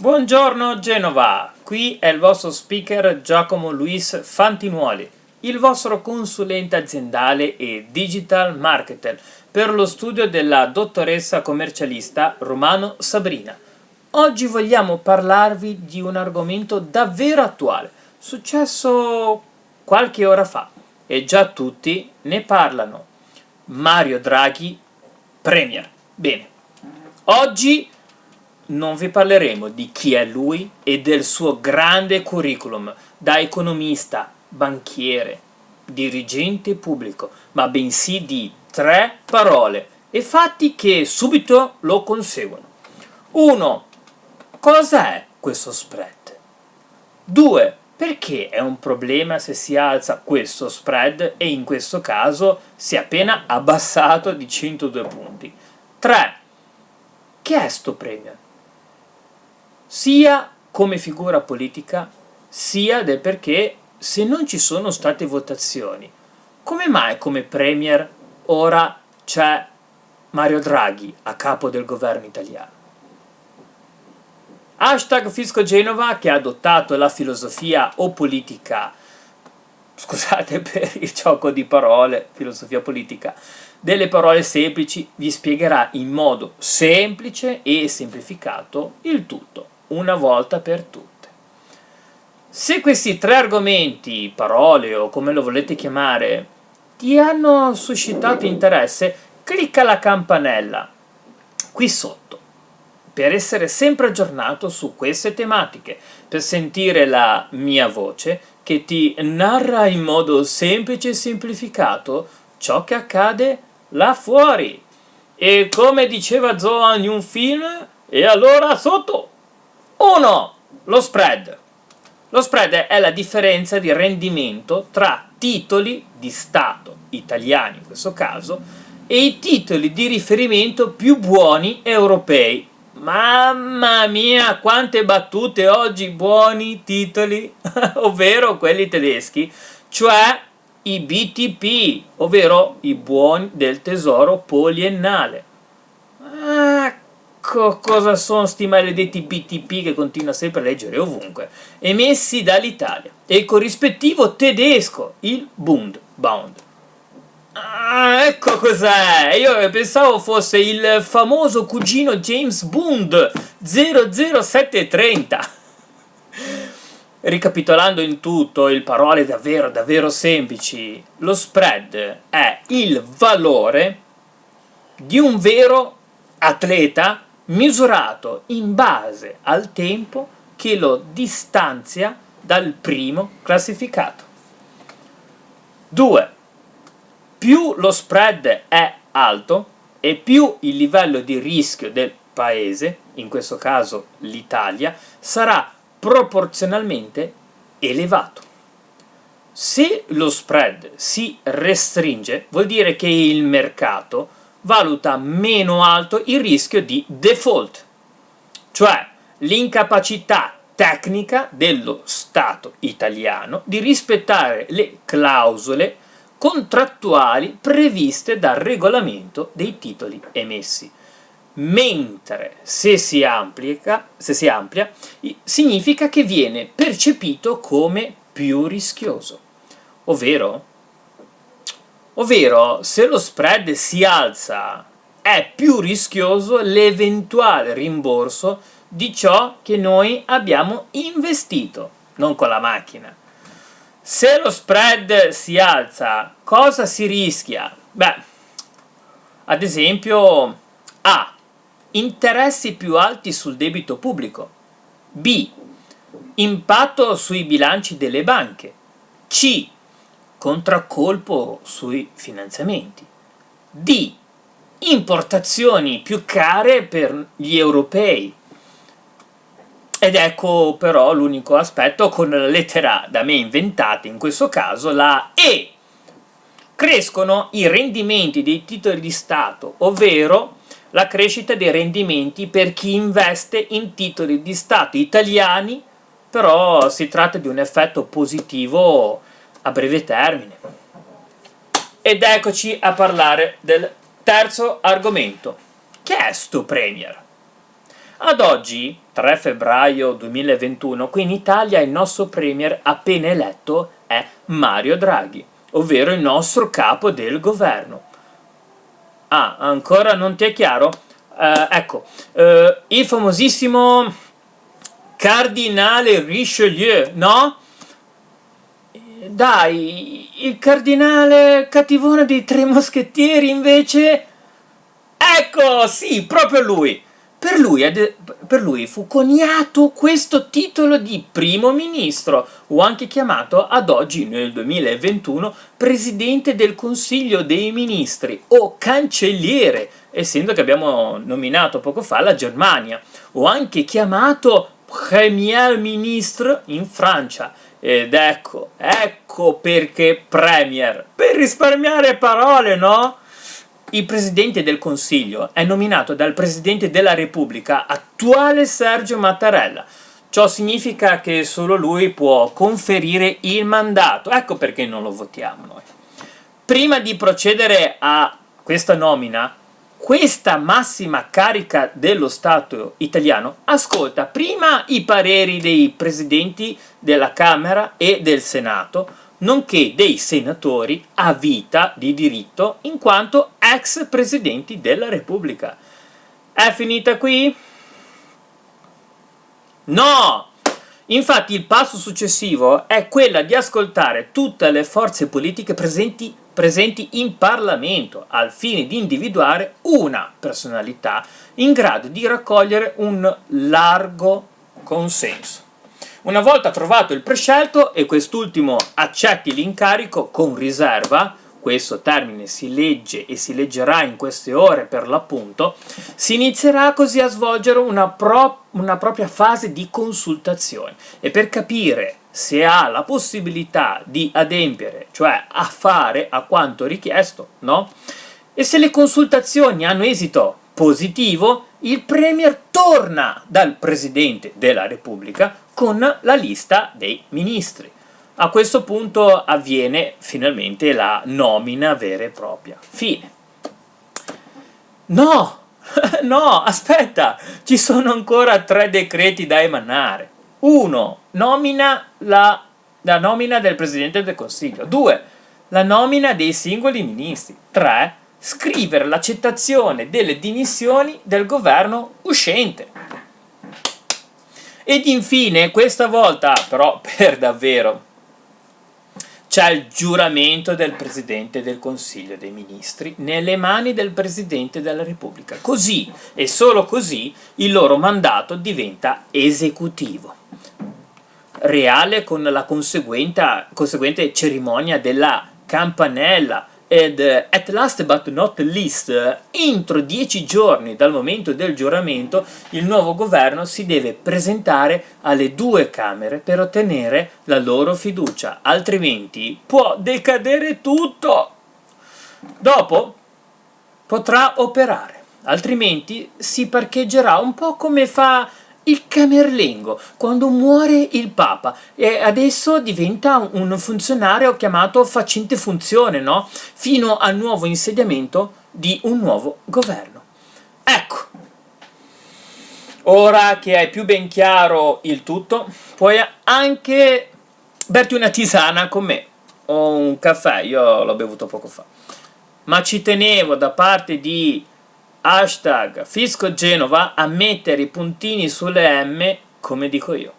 Buongiorno Genova, qui è il vostro speaker Giacomo Luis Fantinuoli, il vostro consulente aziendale e digital marketer per lo studio della dottoressa commercialista Romano Sabrina. Oggi vogliamo parlarvi di un argomento davvero attuale, successo qualche ora fa e già tutti ne parlano. Mario Draghi, Premier. Bene, oggi non vi parleremo di chi è lui e del suo grande curriculum da economista, banchiere, dirigente pubblico, ma bensì di 3 parole e fatti che subito lo conseguono. 1. Cosa è questo spread? 2. Perché è un problema se si alza questo spread e in questo caso si è appena abbassato di 102 punti? 3. Che è sto premio? Sia come figura politica, sia del perché se non ci sono state votazioni, come mai come premier ora c'è Mario Draghi a capo del governo italiano? Hashtag Fisco Genova, che ha adottato la filosofia o politica, scusate per il gioco di parole, filosofia politica, delle parole semplici, vi spiegherà in modo semplice e semplificato il tutto, una volta per tutte. Se questi 3 argomenti, parole o come lo volete chiamare, ti hanno suscitato interesse, clicca la campanella qui sotto per essere sempre aggiornato su queste tematiche, per sentire la mia voce che ti narra in modo semplice e semplificato ciò che accade là fuori. E come diceva Zohan in un film, e allora sotto? 1. Lo spread. Lo spread è la differenza di rendimento tra titoli di Stato italiani in questo caso e i titoli di riferimento più buoni europei. Mamma mia, quante battute oggi, buoni titoli, ovvero quelli tedeschi, cioè i BTP, ovvero i buoni del tesoro poliennale. Cosa sono sti maledetti BTP che continua sempre a leggere ovunque, emessi dall'Italia, e il corrispettivo tedesco, il Bund. Ecco cos'è! Io pensavo fosse il famoso cugino James Bond 00730. Ricapitolando in tutto, in parole davvero semplici, lo spread è il valore di un vero atleta misurato in base al tempo che lo distanzia dal primo classificato. 2. Più lo spread è alto e più il livello di rischio del paese, in questo caso l'Italia, sarà proporzionalmente elevato. Se lo spread si restringe, vuol dire che il mercato valuta meno alto il rischio di default, cioè l'incapacità tecnica dello Stato italiano di rispettare le clausole contrattuali previste dal regolamento dei titoli emessi. Mentre se si amplia, significa che viene percepito come più rischioso, ovvero se lo spread si alza è più rischioso l'eventuale rimborso di ciò che noi abbiamo investito, non con la macchina. Se lo spread si alza, cosa si rischia? Beh, ad esempio, A. Interessi più alti sul debito pubblico. B. Impatto sui bilanci delle banche. C. Contraccolpo sui finanziamenti. D. Importazioni più care per gli europei. Ed ecco però l'unico aspetto con la lettera da me inventata, in questo caso la E. Crescono i rendimenti dei titoli di Stato, ovvero la crescita dei rendimenti per chi investe in titoli di Stato italiani, però si tratta di un effetto positivo a breve termine. Ed eccoci a parlare del terzo argomento. Che è sto Premier? Ad oggi, 3 febbraio 2021, qui in Italia il nostro premier appena eletto è Mario Draghi, ovvero il nostro capo del governo. Ah, ancora non ti è chiaro? Ecco, il famosissimo cardinale Richelieu, no? Dai, il cardinale cattivone dei Tre Moschettieri invece... Ecco, sì, proprio lui. Per lui fu coniato questo titolo di primo ministro, o anche chiamato ad oggi, nel 2021, presidente del Consiglio dei Ministri o cancelliere, essendo che abbiamo nominato poco fa la Germania, o anche chiamato Premier Ministre in Francia. Ed ecco perché Premier, per risparmiare parole, no? Il Presidente del Consiglio è nominato dal Presidente della Repubblica, attuale Sergio Mattarella. Ciò significa che solo lui può conferire il mandato. Ecco perché non lo votiamo noi. Prima di procedere a questa nomina, questa massima carica dello Stato italiano ascolta prima i pareri dei presidenti della Camera e del Senato, nonché dei senatori a vita di diritto in quanto ex presidenti della Repubblica. È finita qui? No! Infatti il passo successivo è quella di ascoltare tutte le forze politiche presenti in Parlamento al fine di individuare una personalità in grado di raccogliere un largo consenso. Una volta trovato il prescelto e quest'ultimo accetti l'incarico con riserva, questo termine si legge e si leggerà in queste ore per l'appunto, si inizierà così a svolgere una propria fase di consultazione e per capire se ha la possibilità di adempiere, cioè a fare a quanto richiesto, no? E se le consultazioni hanno esito positivo, il Premier torna dal Presidente della Repubblica con la lista dei ministri. A questo punto avviene finalmente la nomina vera e propria. Fine. No! No, aspetta! Ci sono ancora 3 decreti da emanare. 1. La nomina del Presidente del Consiglio. 2. La nomina dei singoli ministri. 3. Scrivere l'accettazione delle dimissioni del governo uscente. Ed infine, questa volta però per davvero, c'è il giuramento del Presidente del Consiglio dei Ministri nelle mani del Presidente della Repubblica. Così e solo così il loro mandato diventa esecutivo, reale, con la conseguente cerimonia della campanella. Ed at last but not least, entro 10 giorni dal momento del giuramento, il nuovo governo si deve presentare alle 2 Camere per ottenere la loro fiducia, altrimenti può decadere tutto. Dopo potrà operare, altrimenti si parcheggerà un po' come fa il camerlengo quando muore il Papa e adesso diventa un funzionario chiamato facente funzione, no? Fino al nuovo insediamento di un nuovo governo. Ecco, ora che hai più ben chiaro il tutto, puoi anche berti una tisana con me o un caffè, io l'ho bevuto poco fa. Ma ci tenevo da parte di #FiscoGenova a mettere i puntini sulle M come dico io.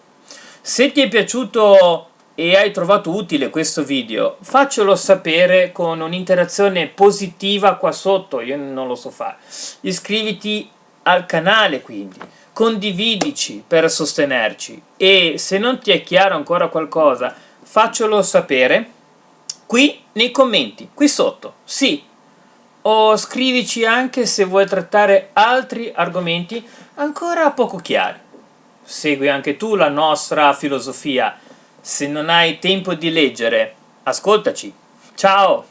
Se ti è piaciuto e hai trovato utile questo video, faccelo sapere con un'interazione positiva qua sotto, io non lo so fare. Iscriviti al canale quindi, condividici per sostenerci e se non ti è chiaro ancora qualcosa, faccelo sapere qui nei commenti, qui sotto, sì. O scrivici anche se vuoi trattare altri argomenti ancora poco chiari. Segui anche tu la nostra filosofia. Se non hai tempo di leggere, ascoltaci. Ciao!